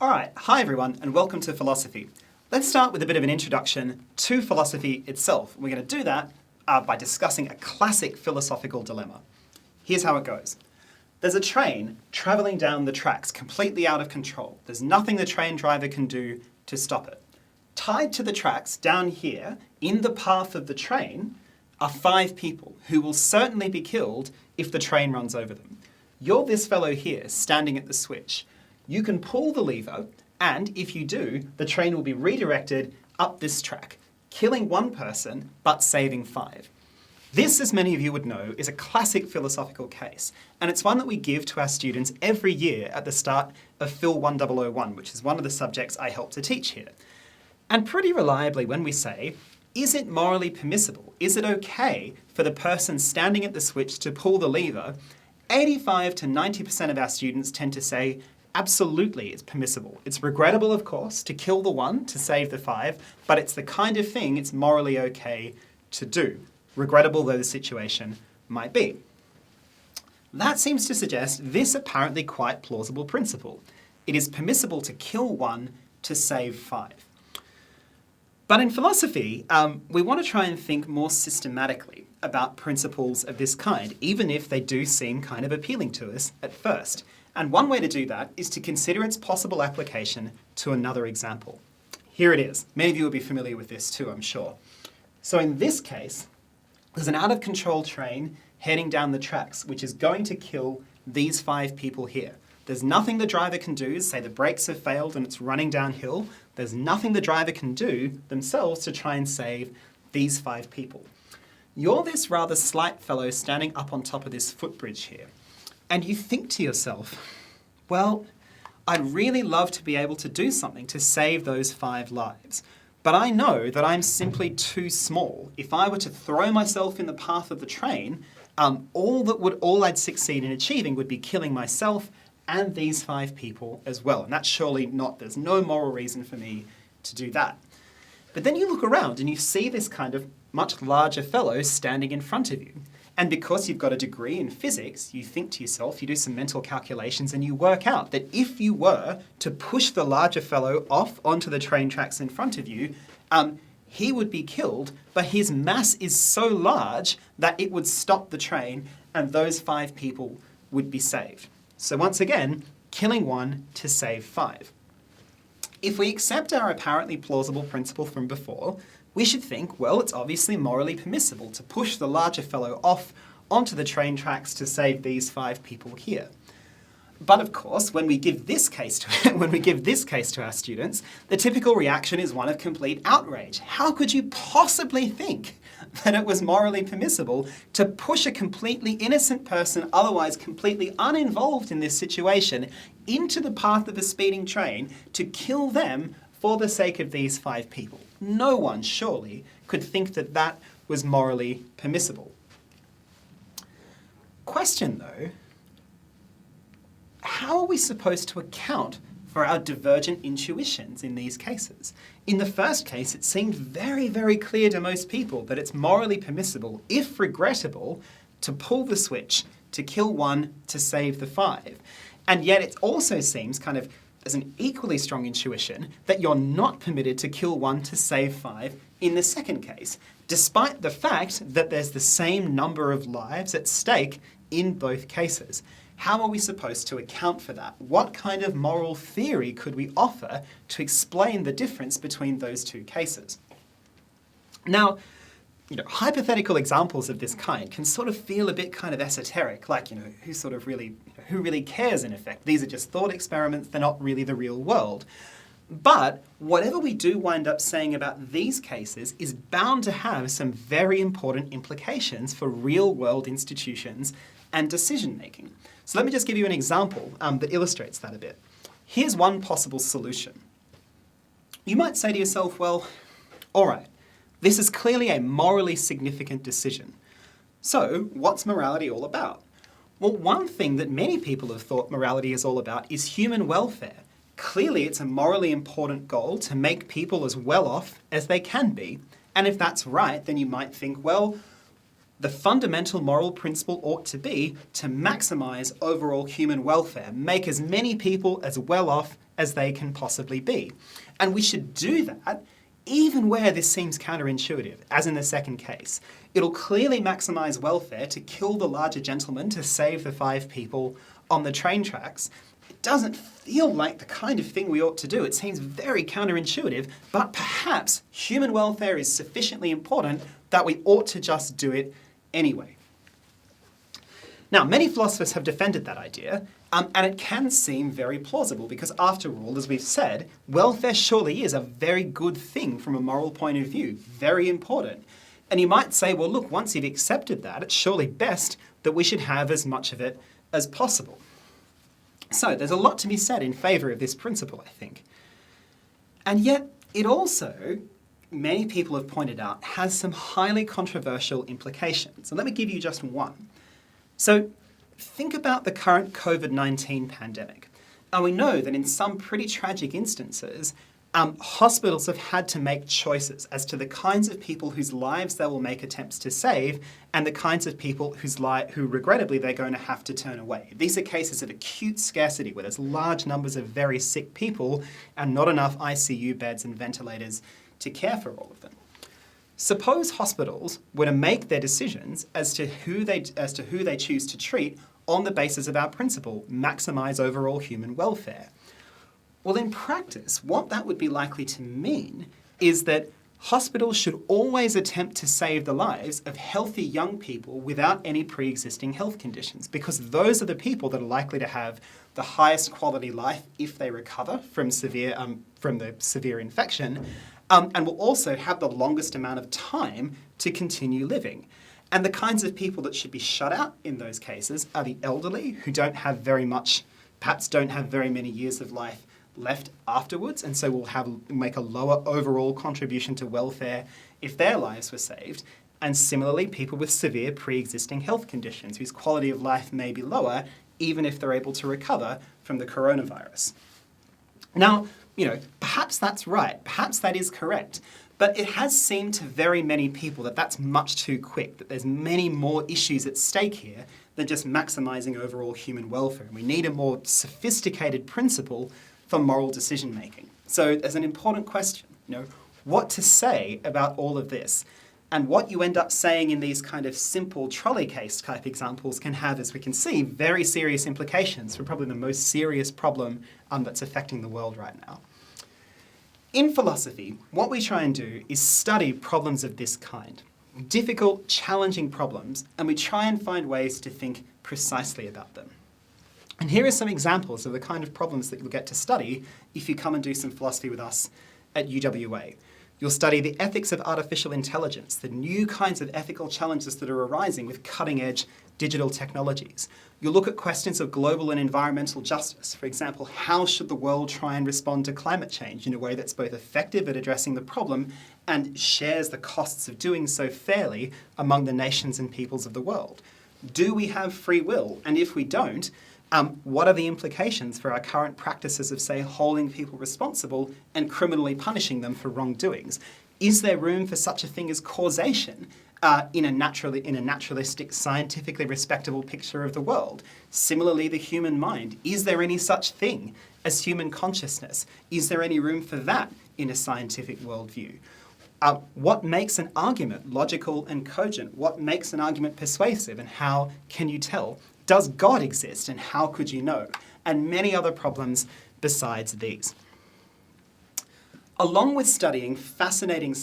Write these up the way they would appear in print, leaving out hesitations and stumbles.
Alright, hi everyone and welcome to philosophy. Let's start with a bit of an introduction to philosophy itself. We're going to do that by discussing a classic philosophical dilemma. Here's how it goes. There's a train travelling down the tracks completely out of control. There's nothing the train driver can do to stop it. Tied to the tracks down here, in the path of the train, are 5 people who will certainly be killed if the train runs over them. You're this fellow here, standing at the switch. You can pull the lever, and if you do, the train will be redirected up this track, killing 1 person, but saving 5. This, as many of you would know, is a classic philosophical case, and it's one that we give to our students every year at the start of Phil 1001, which is one of the subjects I help to teach here. And pretty reliably when we say, is it morally permissible? Is it okay for the person standing at the switch to pull the lever? 85 to 90% of our students tend to say, absolutely, it's permissible. It's regrettable, of course, to kill the 1 to save the 5, but it's the kind of thing it's morally okay to do, regrettable though the situation might be. That seems to suggest this apparently quite plausible principle. It is permissible to kill 1 to save 5. But in philosophy, we want to try and think more systematically about principles of this kind, even if they do seem kind of appealing to us at first. And one way to do that is to consider its possible application to another example. Here it is. Many of you will be familiar with this too, I'm sure. So in this case, there's an out-of-control train heading down the tracks, which is going to kill these 5 people here. There's nothing the driver can do, say the brakes have failed and it's running downhill. There's nothing the driver can do themselves to try and save these 5 people. You're this rather slight fellow standing up on top of this footbridge here. And you think to yourself, well, I'd really love to be able to do something to save those 5 lives. But I know that I'm simply too small. If I were to throw myself in the path of the train, all I'd succeed in achieving would be killing myself and these 5 people as well. And that's surely not, there's no moral reason for me to do that. But then you look around and you see this kind of much larger fellow standing in front of you. And because you've got a degree in physics, you think to yourself, you do some mental calculations and you work out that if you were to push the larger fellow off onto the train tracks in front of you, he would be killed, but his mass is so large that it would stop the train and those 5 people would be saved. So once again, killing 1 to save 5. If we accept our apparently plausible principle from before, we should think, well, it's obviously morally permissible to push the larger fellow off onto the train tracks to save these 5 people here. But of course, when we give this case to our students, the typical reaction is one of complete outrage. How could you possibly think that it was morally permissible to push a completely innocent person, otherwise completely uninvolved in this situation, into the path of a speeding train to kill them for the sake of these 5 people? No one, surely, could think that that was morally permissible. Question, though, how are we supposed to account for our divergent intuitions in these cases? In the first case, it seemed very, very clear to most people that it's morally permissible, if regrettable, to pull the switch, to kill 1 to save the 5. And yet it also seems kind of as an equally strong intuition that you're not permitted to kill 1 to save 5 in the second case, despite the fact that there's the same number of lives at stake in both cases. How are we supposed to account for that? What kind of moral theory could we offer to explain the difference between those 2 cases? Now, hypothetical examples of this kind can sort of feel a bit kind of esoteric, like, who really cares in effect? These are just thought experiments, they're not really the real world. But whatever we do wind up saying about these cases is bound to have some very important implications for real world institutions and decision making. So let me just give you an example that illustrates that a bit. Here's one possible solution. You might say to yourself, well, all right, this is clearly a morally significant decision. So what's morality all about? Well, one thing that many people have thought morality is all about is human welfare. Clearly, it's a morally important goal to make people as well off as they can be. And if that's right, then you might think, well, the fundamental moral principle ought to be to maximize overall human welfare, make as many people as well off as they can possibly be. And we should do that even where this seems counterintuitive, as in the second case. It'll clearly maximise welfare to kill the larger gentleman to save the 5 people on the train tracks. It doesn't feel like the kind of thing we ought to do. It seems very counterintuitive, but perhaps human welfare is sufficiently important that we ought to just do it anyway. Now, many philosophers have defended that idea, and it can seem very plausible because, after all, as we've said, welfare surely is a very good thing from a moral point of view, very important. And you might say, well, look, once you've accepted that, it's surely best that we should have as much of it as possible. So there's a lot to be said in favour of this principle, I think. And yet, it also, many people have pointed out, has some highly controversial implications. So let me give you just one. So think about the current COVID-19 pandemic. And we know that in some pretty tragic instances, hospitals have had to make choices as to the kinds of people whose lives they will make attempts to save and the kinds of people who regrettably they're going to have to turn away. These are cases of acute scarcity where there's large numbers of very sick people and not enough ICU beds and ventilators to care for all of them. Suppose hospitals were to make their decisions as to who they choose to treat on the basis of our principle, maximise overall human welfare. Well, in practice, what that would be likely to mean is that hospitals should always attempt to save the lives of healthy young people without any pre-existing health conditions, because those are the people that are likely to have the highest quality life if they recover from the severe infection, and will also have the longest amount of time to continue living. And the kinds of people that should be shut out in those cases are the elderly, who perhaps don't have very many years of life left afterwards, and so will make a lower overall contribution to welfare if their lives were saved. And similarly, people with severe pre-existing health conditions, whose quality of life may be lower, even if they're able to recover from the coronavirus. Now, perhaps that's right, perhaps that is correct, but it has seemed to very many people that that's much too quick, that there's many more issues at stake here than just maximising overall human welfare. And we need a more sophisticated principle for moral decision making. So there's an important question, what to say about all of this. And what you end up saying in these kind of simple trolley case type examples can have, as we can see, very serious implications for probably the most serious problem that's affecting the world right now. In philosophy, what we try and do is study problems of this kind, difficult, challenging problems, and we try and find ways to think precisely about them. And here are some examples of the kind of problems that you'll get to study if you come and do some philosophy with us at UWA. You'll study the ethics of artificial intelligence, the new kinds of ethical challenges that are arising with cutting-edge digital technologies. You'll look at questions of global and environmental justice. For example, how should the world try and respond to climate change in a way that's both effective at addressing the problem and shares the costs of doing so fairly among the nations and peoples of the world? Do we have free will? And if we don't, what are the implications for our current practices of, say, holding people responsible and criminally punishing them for wrongdoings? Is there room for such a thing as causation in a naturalistic, scientifically respectable picture of the world? Similarly, the human mind. Is there any such thing as human consciousness? Is there any room for that in a scientific worldview? What makes an argument logical and cogent? What makes an argument persuasive, and how can you tell? Does God exist, and how could you know? And many other problems besides these. Along with studying fascinating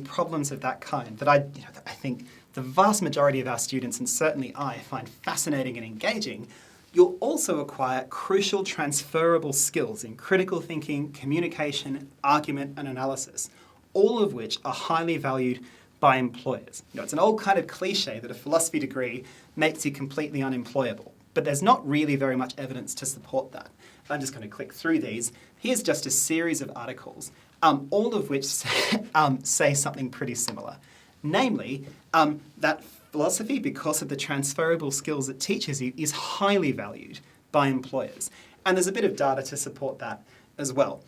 problems of that kind that I think the vast majority of our students, and certainly I, find fascinating and engaging, you'll also acquire crucial transferable skills in critical thinking, communication, argument, and analysis, all of which are highly valued by employers. It's an old kind of cliche that a philosophy degree makes you completely unemployable, but there's not really very much evidence to support that. I'm just going to click through these. Here's just a series of articles, all of which say something pretty similar. Namely, that philosophy, because of the transferable skills it teaches you, is highly valued by employers. And there's a bit of data to support that as well.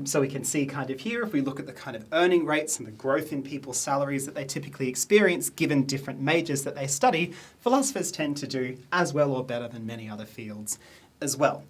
So we can see kind of here, if we look at the kind of earning rates and the growth in people's salaries that they typically experience given different majors that they study, philosophers tend to do as well or better than many other fields as well.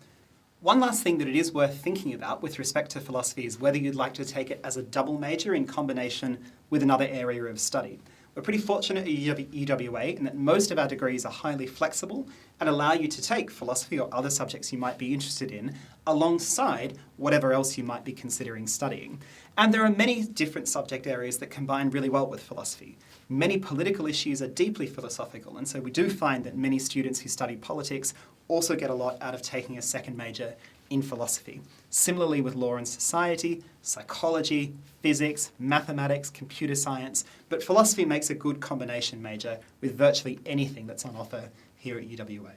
One last thing that it is worth thinking about with respect to philosophy is whether you'd like to take it as a double major in combination with another area of study. We're pretty fortunate at UWA in that most of our degrees are highly flexible and allow you to take philosophy or other subjects you might be interested in alongside whatever else you might be considering studying. And there are many different subject areas that combine really well with philosophy. Many political issues are deeply philosophical, and so we do find that many students who study politics also get a lot out of taking a second major in philosophy. Similarly with law and society, psychology, physics, mathematics, computer science, but philosophy makes a good combination major with virtually anything that's on offer here at UWA.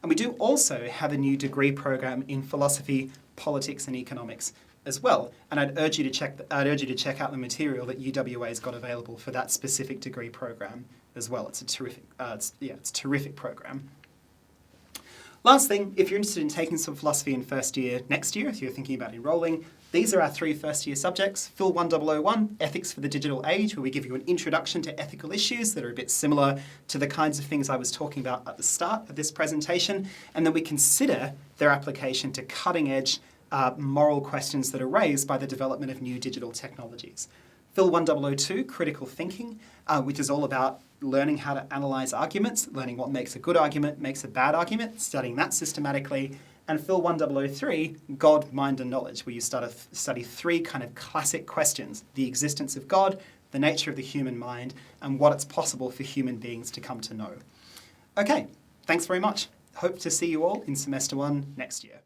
And we do also have a new degree program in philosophy, politics and economics as well, and I'd urge you to check out the material that UWA's got available for that specific degree program as well. It's a terrific program. Last thing, if you're interested in taking some philosophy in first year next year, if you're thinking about enrolling, these are our 3 first year subjects. Phil 1001, Ethics for the Digital Age, where we give you an introduction to ethical issues that are a bit similar to the kinds of things I was talking about at the start of this presentation, and then we consider their application to cutting edge moral questions that are raised by the development of new digital technologies. Phil 1002, Critical Thinking, which is all about learning how to analyse arguments, learning what makes a good argument, makes a bad argument, studying that systematically. And Phil 1003, God, Mind and Knowledge, where you study 3 kind of classic questions: the existence of God, the nature of the human mind, and what it's possible for human beings to come to know. Okay, thanks very much. Hope to see you all in semester 1 next year.